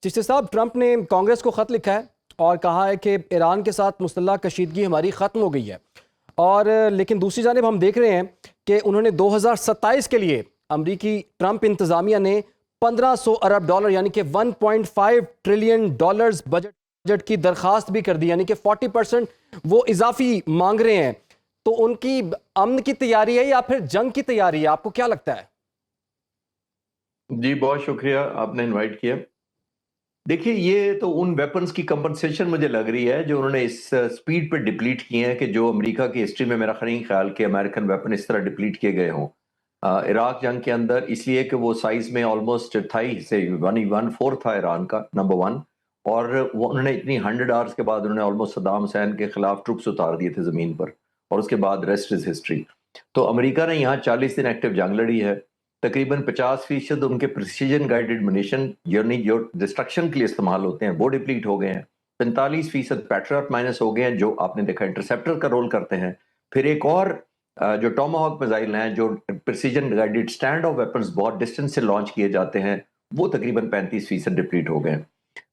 चिश्ती साहब, ट्रंप ने कांग्रेस को ख़त लिखा है और कहा है कि ईरान के साथ मुसल्लह कशीदगी हमारी ख़त्म हो गई है। और लेकिन दूसरी जानिब हम देख रहे हैं कि उन्होंने 2027 के लिए अमरीकी ट्रंप इंतज़ामिया ने 1500 अरब डॉलर यानी कि 1.5 ट्रिलियन डॉलर्स बजट की दरख्वास्त भी कर दी, यानी कि 40% वो इजाफी मांग रहे हैं। तो उनकी अमन की तैयारी है या फिर जंग की तैयारी है, आपको क्या लगता है? जी, बहुत शुक्रिया आपने इनवाइट किया। देखिए, ये तो उन वेपन्स की कंपनसेशन मुझे लग रही है जो उन्होंने इस स्पीड पे डिप्लीट किए हैं कि जो अमेरिका की हिस्ट्री में मेरा नहीं ख्याल कि अमेरिकन वेपन इस तरह डिप्लीट किए गए हों। इराक जंग के अंदर इसलिए कि वो साइज में ऑलमोस्ट था ही से 1/4 था ईरान का, नंबर 1। और वो उन्होंने इतनी 100 आवर्स के बाद उन्होंने ऑलमोस्ट सद्दाम हुसैन के खिलाफ ट्रुप्स उतार दिए थे ज़मीन पर, और उसके बाद रेस्ट इज़ हिस्ट्री। तो अमेरिका ने यहाँ 40 दिन एक्टिव जंग लड़ी है। तकरीबन 50% उनके प्रिसीजन गाइडेड मुनिशन यानी जो डिस्ट्रक्शन के लिए इस्तेमाल होते हैं वो डिप्लीट हो गए हैं। 45% पैट्रियट माइनस हो गए हैं जो आपने देखा इंटरसेप्टर का रोल करते हैं। फिर एक और जो टॉमाहॉक मिसाइल हैं जो precision guided stand of weapons बहुत डिस्टेंस से लॉन्च किए जाते हैं, वो तकरीबन 35% डिप्लीट हो गए हैं।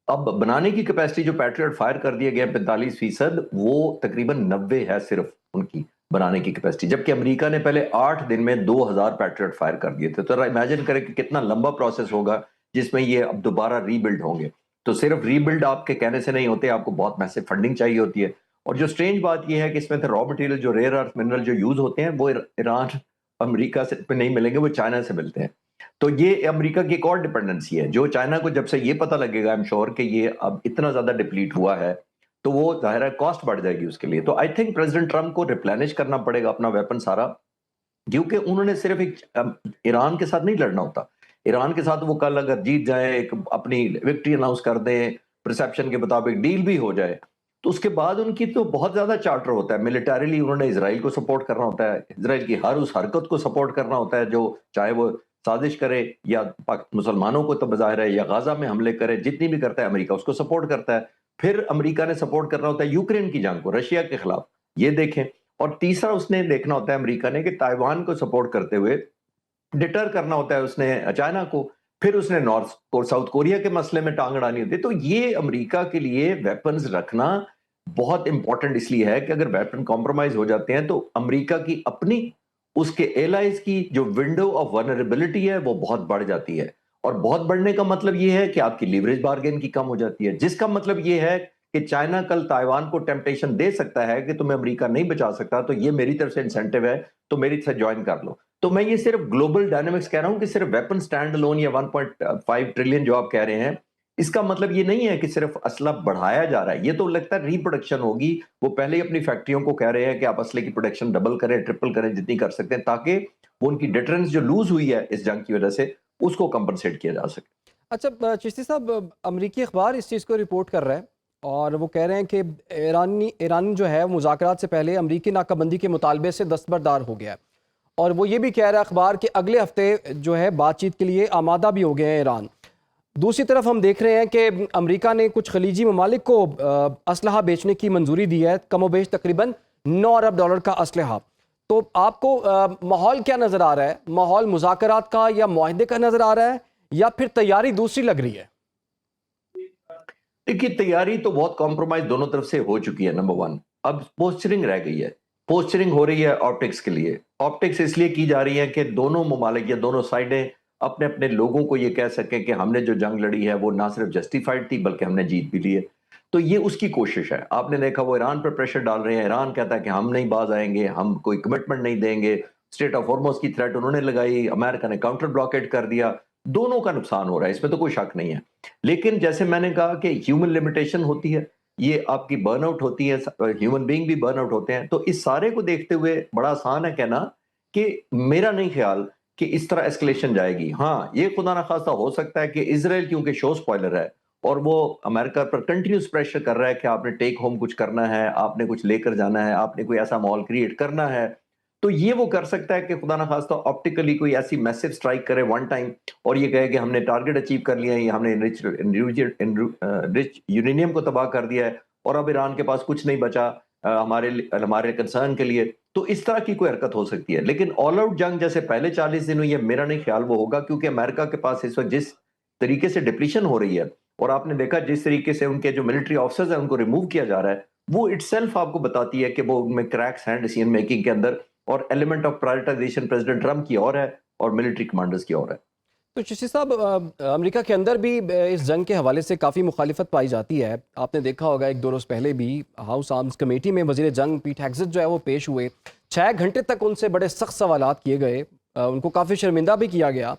अब बनाने की कैपेसिटी जो पैट्रियट फायर कर दिए गए 45%, वो तकरीबन 90 है सिर्फ उनकी बनाने की कैपेसिटी, जबकि अमेरिका ने पहले 8 दिन में 2000 पैट्रियट फायर कर दिए थे। तो इमेजिन करें कि कितना लंबा प्रोसेस होगा जिसमें ये अब दोबारा रीबिल्ड होंगे। तो सिर्फ रीबिल्ड आपके कहने से नहीं होते, आपको बहुत मैसिव फंडिंग चाहिए होती है। और जो स्ट्रेंज बात यह है कि इसमें रॉ मटेरियल जो रेयर अर्थ मिनरल जो यूज होते हैं वो ईरान अमेरिका से पे नहीं मिलेंगे, वो चाइना से मिलते हैं। तो ये अमेरिका की एक और डिपेंडेंसी है जो चाइना को जब से ये पता लगेगा, आई एम श्योर कि ये अब इतना ज्यादा डिप्लीट हुआ है, तो वो जाहिर है कॉस्ट बढ़ जाएगी उसके लिए। तो आई थिंक प्रेसिडेंट ट्रंप को रिप्लेनिश करना पड़ेगा अपना वेपन सारा, क्योंकि उन्होंने सिर्फ एक ईरान के साथ नहीं लड़ना होता। ईरान के साथ वो कल अगर जीत जाए, एक अपनी विक्ट्री अनाउंस कर दें, परसेप्शन के मुताबिक डील भी हो जाए, तो उसके बाद उनकी तो बहुत ज्यादा चार्टर होता है। मिलिटरीली उन्होंने इसराइल को सपोर्ट करना होता है, इसराइल की हर उस हरकत को सपोर्ट करना होता है जो चाहे वो साजिश करे या मुसलमानों को तो बजाहिर है, या गाजा में हमले करे, जितनी भी करता है अमेरिका उसको सपोर्ट करता है। फिर अमेरिका ने सपोर्ट करना होता है यूक्रेन की जंग को रशिया के खिलाफ, ये देखें। और तीसरा उसने देखना होता है अमेरिका ने कि ताइवान को सपोर्ट करते हुए डिटर करना होता है उसने चाइना को। फिर उसने नॉर्थ और साउथ कोरिया के मसले में टांग अड़ानी होती है। तो ये अमेरिका के लिए वेपन्स रखना बहुत इंपॉर्टेंट इसलिए है कि अगर वेपन कॉम्प्रोमाइज हो जाते हैं तो अमेरिका की अपनी, उसके एलाइज की जो विंडो ऑफ वनरेबिलिटी है वो बहुत बढ़ जाती है। और बहुत बढ़ने का मतलब ये है कि आपकी लीवरेज बार्गेन की कम हो जाती है, जिसका मतलब ये है कि चाइना कल ताइवान को टेम्पटेशन दे सकता है कि तुम्हें अमेरिका नहीं बचा सकता, तो ये मेरी तरफ से इंसेंटिव है, तो मेरी से ज्वाइन कर लो। तो मैं ये सिर्फ ग्लोबल डायनामिक्स कह रहा हूं कि सिर्फ वेपन स्टैंड अलोन या 1.5 ट्रिलियन जो आप कह रहे हैं, इसका मतलब ये नहीं है कि सिर्फ असला बढ़ाया जा रहा है। ये तो लगता है रिप्रोडक्शन होगी। वो पहले ही अपनी फैक्ट्रियों को कह रहे हैं कि आप असले की प्रोडक्शन डबल करें, ट्रिपल करें, जितनी कर सकते हैं, ताकि वो उनकी डिटरेंस जो लूज हुई है इस जंग की वजह से, उसको कंपनसेट किया जा सके। अच्छा चिश्ती साहब, अमरीकी अखबार इस चीज़ को रिपोर्ट कर रहा है और वो कह रहे हैं कि ईरान जो है मुज़ाकरात से पहले अमरीकी नाकाबंदी के मुतालबे से दस्तबरदार हो गया है। और वो ये भी कह रहा है अखबार कि अगले हफ्ते जो है बातचीत के लिए आमादा भी हो गए हैं ईरान। दूसरी तरफ हम देख रहे हैं कि अमेरिका ने कुछ खलीजी ममालिक को असलहा बेचने की मंजूरी दी है, कमोबेश तकरीबन 9 अरब डॉलर का असलहा। तो आपको माहौल क्या नज़र आ रहा है? माहौल मुज़ाकरात का या मुआहदे का नज़र आ रहा है या फिर तैयारी दूसरी लग रही है? देखिए, तैयारी तो बहुत कॉम्प्रोमाइज दोनों तरफ से हो चुकी है, नंबर 1। अब पोस्चरिंग रह गई है। पोस्चरिंग हो रही है ऑप्टिक्स के लिए। ऑप्टिक्स इसलिए की जा रही है कि दोनों ममालिक या दोनों साइडें अपने अपने लोगों को ये कह सके कि हमने जो जंग लड़ी है वो ना सिर्फ जस्टिफाइड थी बल्कि हमने जीत भी ली है। तो ये उसकी कोशिश है। आपने देखा वो ईरान पर प्रेशर डाल रहे हैं। ईरान कहता है कि हम नहीं बाज आएंगे, हम कोई कमिटमेंट नहीं देंगे। स्टेट ऑफ हॉर्मोज की थ्रेट उन्होंने लगाई, अमेरिका ने काउंटर ब्लॉकेट कर दिया। दोनों का नुकसान हो रहा है, इसमें तो कोई शक नहीं है। लेकिन जैसे मैंने कहा कि ह्यूमन लिमिटेशन होती है, ये आपकी बर्नआउट होती है, ह्यूमन बीइंग भी बर्नआउट होते हैं। तो इस सारे को देखते हुए बड़ा आसान है कहना कि मेरा नहीं ख्याल कि इस तरह एस्केलेशन जाएगी। हाँ, ये खुदा ना खास्ता हो सकता है कि इजराइल क्योंकि शो स्पॉइलर है और वो अमेरिका पर कंटिन्यूस प्रेशर कर रहा है कि आपने टेक होम कुछ करना है, आपने कुछ लेकर जाना है, आपने कोई ऐसा माहौल क्रिएट करना है, तो ये वो कर सकता है कि खुदा ना खास्ता ऑप्टिकली कोई ऐसी मैसिव स्ट्राइक करे वन टाइम और ये कहे कि हमने टारगेट अचीव कर लिया है, हमने रिच यूरेनियम को तबाह कर दिया है और अब ईरान के पास कुछ नहीं बचा हमारे हमारे कंसर्न के लिए। तो इस तरह की कोई हरकत हो सकती है, लेकिन ऑल आउट जंग जैसे पहले 40 दिन हुई है, मेरा नहीं ख्याल वो होगा, क्योंकि अमेरिका के पास इस वक्त जिस तरीके से डिप्लीशन हो रही है और आपने देखा जिस तरीके से उनके जो मिलिट्री ऑफिसर्स हैं उनको रिमूव किया जा रहा है, वो इटसेल्फ आपको बताती है कि वो उनमें क्रैक्स हैं डिसीजन मेकिंग के अंदर, और element of prioritisation president Trump की और है और मिलिट्री कमांडर्स की और है। तो चिश्ती साहब, अमेरिका के अंदर भी इस जंग के हवाले से काफ़ी मुखालिफत पाई जाती है। आपने देखा होगा एक दो रोज़ पहले भी हाउस आर्म्स कमेटी में वज़ीर जंग पीट हेग्सेथ जो है वो पेश हुए। 6 घंटे तक उनसे बड़े सख्त सवालात किए गए, उनको काफ़ी शर्मिंदा भी किया गया।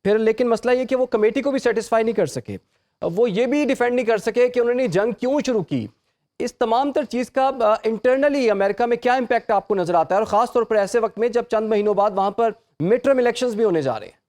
फिर लेकिन मसला ये कि वो कमेटी को भी सेटिस्फाई नहीं कर सके। वो ये भी डिफेंड नहीं कर सके कि उन्होंने जंग क्यों शुरू की। इस तमाम तर चीज़ का इंटरनली अमेरिका में क्या इम्पैक्ट आपको नज़र आता है, और ख़ास तौर पर ऐसे वक्त में जब चंद महीनों बाद वहाँ पर मिड टर्म इलेक्शंस भी होने जा रहे हैं?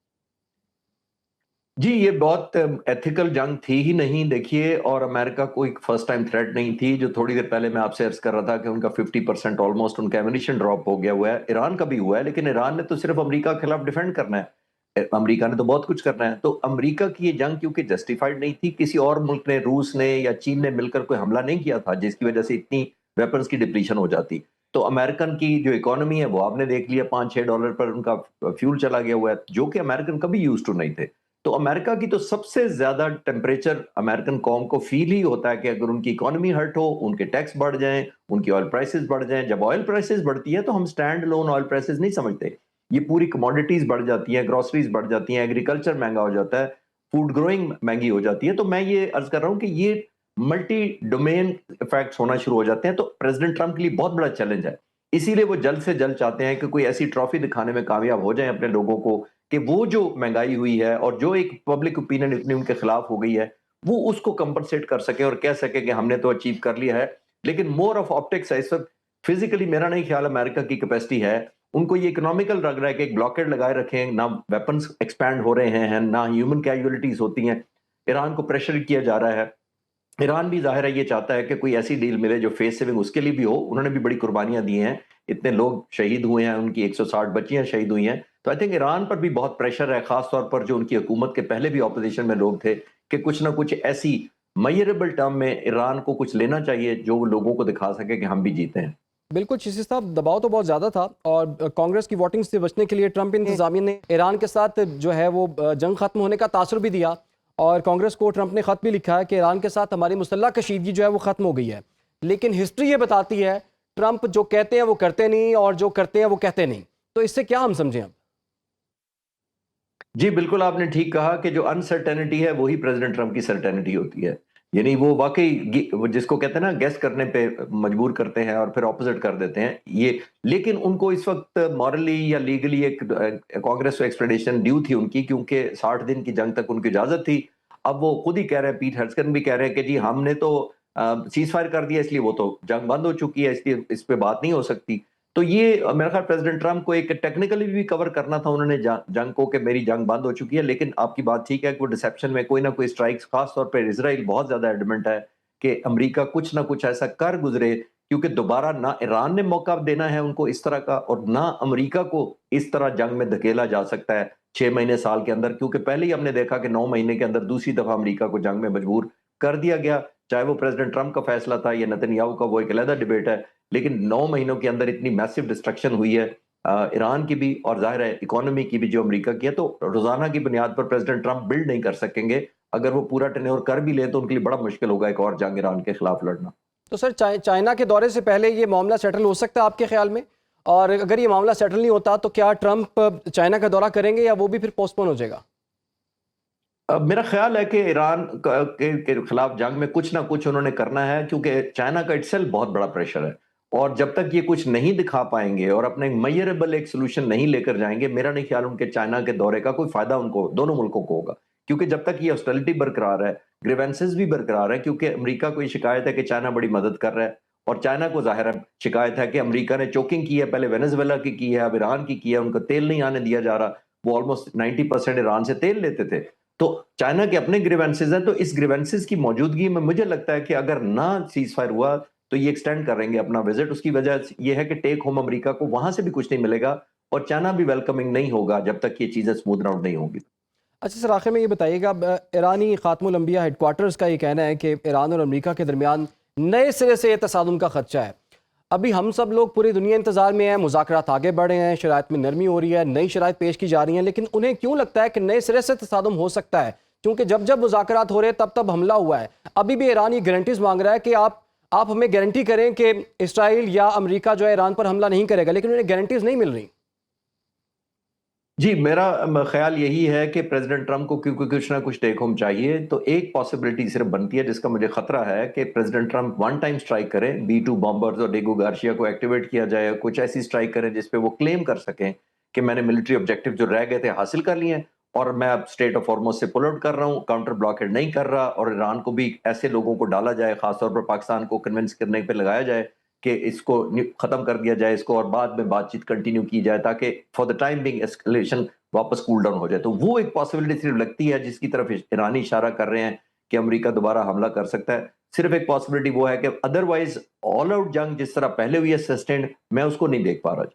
जी, ये बहुत एथिकल जंग थी ही नहीं देखिए, और अमेरिका को एक फर्स्ट टाइम थ्रेट नहीं थी। जो थोड़ी देर पहले मैं आपसे अर्ज कर रहा था कि उनका 50% ऑलमोस्ट उनका एमिनिशन ड्रॉप हो गया हुआ है। ईरान का भी हुआ है, लेकिन ईरान ने तो सिर्फ अमेरिका के खिलाफ डिफेंड करना है। अमेरिका ने तो बहुत कुछ करना है। तो अमेरिका की ये जंग क्योंकि जस्टिफाइड नहीं थी, किसी और मुल्क ने, रूस ने या चीन ने मिलकर कोई हमला नहीं किया था जिसकी वजह से इतनी वेपन्स की डिप्लीशन हो जाती। तो अमेरिकन की जो इकोनॉमी है वो आपने देख लिया, $5-6 पर उनका फ्यूल चला गया हुआ है, जो कि अमेरिकन कभी यूज टू नहीं थे। तो अमेरिका की तो सबसे ज्यादा टेम्परेचर अमेरिकन कौम को फील ही होता है कि अगर उनकी इकोनॉमी हर्ट हो, उनके टैक्स बढ़ जाएं, उनकी ऑयल प्राइसेस बढ़ जाएं। जब ऑयल प्राइसेस बढ़ती है तो हम स्टैंड लोन ऑयल प्राइसेस नहीं समझते, ये पूरी कमोडिटीज बढ़ जाती हैं, ग्रोसरीज बढ़ जाती हैं, एग्रीकल्चर महंगा हो जाता है, फूड ग्रोइंग महंगी हो जाती है। तो मैं ये अर्ज कर रहा हूं कि ये मल्टी डोमेन इफेक्ट्स होना शुरू हो जाते हैं। तो प्रेसिडेंट ट्रंप के लिए बहुत बड़ा चैलेंज है, इसीलिए वो जल्द से जल्द चाहते हैं कि कोई ऐसी ट्रॉफी दिखाने में कामयाब हो जाए अपने लोगों को कि वो जो महंगाई हुई है और जो एक पब्लिक ओपिनियन इतनी उनके खिलाफ हो गई है, वो उसको कंपनसेट कर सके और कह सके कि हमने तो अचीव कर लिया है। लेकिन मोर ऑफ ऑप्टिक्स है इस वक्त। फिजिकली मेरा नहीं ख्याल अमेरिका की कैपेसिटी है। उनको ये इकोनॉमिकल लग रहा है कि एक ब्लॉकेड लगाए रखें, ना वेपन्स एक्सपैंड हो रहे हैं, ना ह्यूमन कैजुअलिटीज होती हैं। ईरान को प्रेशर किया जा रहा है। ईरान भी ज़ाहिर है ये चाहता है कि कोई ऐसी डील मिले जो फेस सेविंग उसके लिए भी हो। उन्होंने भी बड़ी कुर्बानियां दी हैं, इतने लोग शहीद हुए हैं, उनकी 160 बच्चियां शहीद हुई हैं। तो आई थिंक ईरान पर भी बहुत प्रेशर है, खास तौर पर जो उनकी हुकूमत के पहले भी ऑपोजिशन में लोग थे, कि कुछ ना कुछ ऐसी मेजरेबल टर्म में ईरान को कुछ लेना चाहिए जो वो लोगों को दिखा सके कि हम भी जीते हैं। बिल्कुल चिश्ती साहब, दबाव तो बहुत ज़्यादा था, और कांग्रेस की वोटिंग से बचने के लिए ट्रंप इंतजामिया ने ईरान के साथ जो है वो जंग खत्म होने का तासुर भी दिया, और कांग्रेस को ट्रंप ने ख़त भी लिखा है कि ईरान के साथ हमारी मुसल्लह कशीदगी जो है वो ख़त्म हो गई है। लेकिन हिस्ट्री ये बताती है ट्रंप जो कहते हैं वो करते नहीं, और जो करते हैं वो कहते नहीं। तो इससे क्या हम समझें अब? जी, बिल्कुल आपने ठीक कहा कि जो अनसर्टेनिटी है वही प्रेसिडेंट ट्रंप की सर्टेनिटी होती है। यानी वो वाक़ई वो जिसको कहते हैं ना गेस करने पे मजबूर करते हैं और फिर ऑपोज़िट कर देते हैं ये। लेकिन उनको इस वक़्त मॉरली या लीगली एक कांग्रेस को एक्सट्राडिशन ड्यू थी उनकी, क्योंकि 60 दिन की जंग तक उनकी इजाज़त थी। अब वो खुद ही कह रहे हैं, पीट हेग्सेथ भी कह रहे हैं कि जी हमने तो सीज़ फायर कर दिया, इसलिए वो तो जंग बंद हो चुकी है, इसलिए इस पे बात नहीं हो सकती। तो ये मेरा ख्याल प्रेसिडेंट ट्रंप को एक टेक्निकली भी कवर करना था उन्होंने जंग को, कि मेरी जंग बंद हो चुकी है। लेकिन आपकी बात ठीक है कि वो डिसेप्शन में कोई ना कोई स्ट्राइक्स, खास तौर पे इजराइल बहुत ज्यादा एडमेंट है कि अमेरिका कुछ ना कुछ ऐसा कर गुजरे, क्योंकि दोबारा ना ईरान ने मौका देना है उनको इस तरह का, और ना अमेरिका को इस तरह जंग में धकेला जा सकता है 6 महीने साल के अंदर। क्योंकि पहले ही हमने देखा कि 9 महीने के अंदर दूसरी दफा अमेरिका को जंग में मजबूर कर दिया गया। चाहे वो प्रेसिडेंट ट्रंप का फैसला था या नेतन्याहू का, वो एक अलग डिबेट है। लेकिन 9 महीनों के अंदर इतनी मैसिव डिस्ट्रक्शन हुई है ईरान की भी, और जाहिर है इकोनॉमी की भी जो अमेरिका की है। तो रोजाना की बुनियाद पर प्रेसिडेंट ट्रंप बिल्ड नहीं कर सकेंगे। अगर वो पूरा टेन्योर कर भी ले तो उनके लिए बड़ा मुश्किल होगा एक और जंग ईरान के खिलाफ लड़ना। तो सर, चाइना के दौरे से पहले ये मामला सेटल हो सकता है आपके ख्याल में? और अगर ये मामला सेटल नहीं होता तो क्या ट्रंप चाइना का दौरा करेंगे, या वो भी फिर पोस्टपोन हो जाएगा? मेरा ख्याल है कि ईरान के खिलाफ जंग में कुछ ना कुछ उन्होंने करना है, क्योंकि चाइना का इटसेल्फ बहुत बड़ा प्रेशर है। और जब तक ये कुछ नहीं दिखा पाएंगे और अपने मेजरेबल एक सोल्यूशन नहीं लेकर जाएंगे, मेरा नहीं ख्याल उनके चाइना के दौरे का कोई फायदा उनको, दोनों मुल्कों को होगा। क्योंकि जब तक ये हॉस्टिलिटी बरकरार है, ग्रीवेंसेस भी बरकरार है, क्योंकि अमेरिका को ये शिकायत है कि चाइना बड़ी मदद कर रहा है, और चाइना को जाहिर है शिकायत है कि अमेरिका ने चोकिंग की है, पहले वेनेजुएला की है, अब ईरान की है, उनको तेल नहीं आने दिया जा रहा। वो ऑलमोस्ट 90% ईरान से तेल लेते थे। तो चाइना के अपने ग्रीवेंसेस हैं। तो इस ग्रीवेंसेस की मौजूदगी में मुझे लगता है कि अगर ना सीज फायर हुआ तो ये एक्सटेंड करेंगे अपना विजिट। उसकी वजह ये है कि टेक होम अमेरिका को वहां से भी कुछ नहीं मिलेगा, और चाइना भी वेलकमिंग नहीं होगा जब तक ये चीजें स्मूथ आउट नहीं होंगी। अच्छा सर, आखिर में ये बताइएगा, ईरानी खातमुल अंबिया हेडक्वार्टर्स का ये कहना है कि ईरान और अमेरिका के दरमियान नए सिरे से तसादुम का खदशा है। अभी हम सब लोग पूरी दुनिया इंतजार में है, मुज़ाकरात आगे बढ़े हैं, शराइत में नरमी हो रही है, नई शराइत पेश की जा रही हैं, लेकिन उन्हें क्यों लगता है कि नए सिरे से तसादुम हो सकता है? क्योंकि जब जब मुज़ाकरात हो रहे हैं तब तब हमला हुआ है। अभी भी ईरान ये गारंटीज मांग रहा है कि आप हमें गारंटी करें कि इसराइल या अमेरिका जो है ईरान पर हमला नहीं करेगा, लेकिन उन्हें गारंटीज नहीं मिल रही। जी, मेरा ख्याल यही है कि प्रेसिडेंट ट्रंप को क्योंकि कुछ ना कुछ टेक होम चाहिए, तो एक पॉसिबिलिटी सिर्फ बनती है जिसका मुझे खतरा है कि president Trump one time strike करें, B2 बॉम्बर्स और डेगो गार्शिया को एक्टिवेट किया जाए, कुछ ऐसी स्ट्राइक करें जिसपे वो क्लेम कर सकें कि मैंने मिलिट्री ऑब्जेक्टिव जो रह गए थे हासिल कर लिए हैं और मैं अब स्टेट ऑफ हॉर्मुज़ से पुल आउट कर रहा हूँ, काउंटर ब्लॉकेड नहीं कर रहा और ईरान को भी ऐसे लोगों को डाला जाए, खासतौर पर पाकिस्तान को कन्विंस करने पे लगाया जाए कि इसको खत्म कर दिया जाए इसको और बाद में बातचीत कंटिन्यू की जाए ताकि for the time being escalation वापस कूल डाउन हो जाए। तो वो एक पॉसिबिलिटी सिर्फ लगती है जिसकी तरफ ईरानी इशारा कर रहे हैं कि अमेरिका दोबारा हमला कर सकता है। सिर्फ एक पॉसिबिलिटी वो है कि अदरवाइज ऑल आउट जंग जिस तरह पहले हुई है सस्टेन्ड, मैं उसको नहीं देख पा रहा।